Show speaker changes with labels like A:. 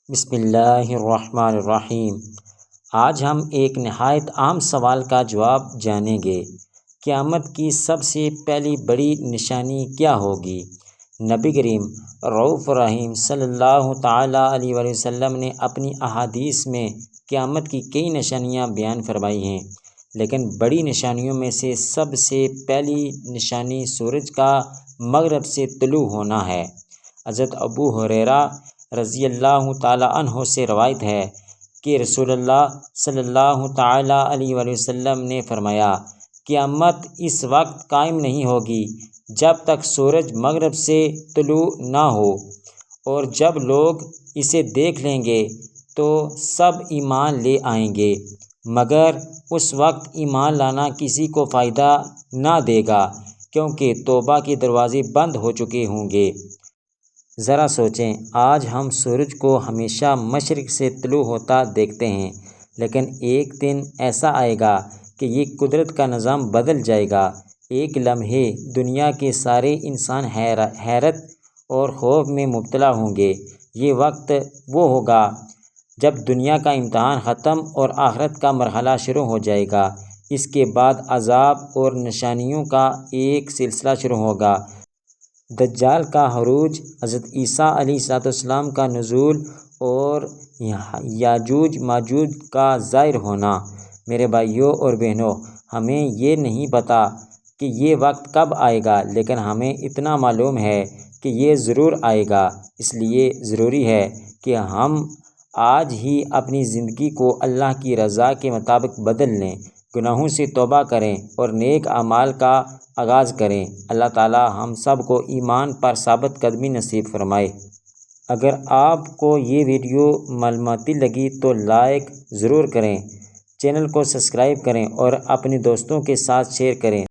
A: بسم اللہ الرحمن الرحیم۔ آج ہم ایک نہایت عام سوال کا جواب جانیں گے۔ قیامت کی سب سے پہلی بڑی نشانی کیا ہوگی؟ نبی کریم رؤوف رحیم صلی اللہ تعالیٰ علیہ وآلہ وسلم نے اپنی احادیث میں قیامت کی کئی نشانیاں بیان فرمائی ہیں، لیکن بڑی نشانیوں میں سے سب سے پہلی نشانی سورج کا مغرب سے طلوع ہونا ہے۔ حضرت ابو ہریرہ رضی اللہ تعالیٰ عنہ سے روایت ہے کہ رسول اللہ صلی اللہ تعالیٰ علیہ وآلہ وسلم نے فرمایا، قیامت اس وقت قائم نہیں ہوگی جب تک سورج مغرب سے طلوع نہ ہو، اور جب لوگ اسے دیکھ لیں گے تو سب ایمان لے آئیں گے، مگر اس وقت ایمان لانا کسی کو فائدہ نہ دے گا، کیونکہ توبہ کے دروازے بند ہو چکے ہوں گے۔ ذرا سوچیں، آج ہم سورج کو ہمیشہ مشرق سے طلوع ہوتا دیکھتے ہیں، لیکن ایک دن ایسا آئے گا کہ یہ قدرت کا نظام بدل جائے گا۔ ایک لمحے دنیا کے سارے انسان حیرت اور خوف میں مبتلا ہوں گے۔ یہ وقت وہ ہوگا جب دنیا کا امتحان ختم اور آخرت کا مرحلہ شروع ہو جائے گا۔ اس کے بعد عذاب اور نشانیوں کا ایک سلسلہ شروع ہوگا۔ دجال کا عروج، حضرت عیسیٰ علیہ السلام کا نزول اور یاجوج ماجوج کا ظاہر ہونا۔ میرے بھائیوں اور بہنوں، ہمیں یہ نہیں پتہ کہ یہ وقت کب آئے گا، لیکن ہمیں اتنا معلوم ہے کہ یہ ضرور آئے گا۔ اس لیے ضروری ہے کہ ہم آج ہی اپنی زندگی کو اللہ کی رضا کے مطابق بدل لیں، گناہوں سے توبہ کریں اور نیک اعمال کا آغاز کریں۔ اللہ تعالی ہم سب کو ایمان پر ثابت قدمی نصیب فرمائے۔ اگر آپ کو یہ ویڈیو معلوماتی لگی تو لائک ضرور کریں، چینل کو سبسکرائب کریں اور اپنے دوستوں کے ساتھ شیئر کریں۔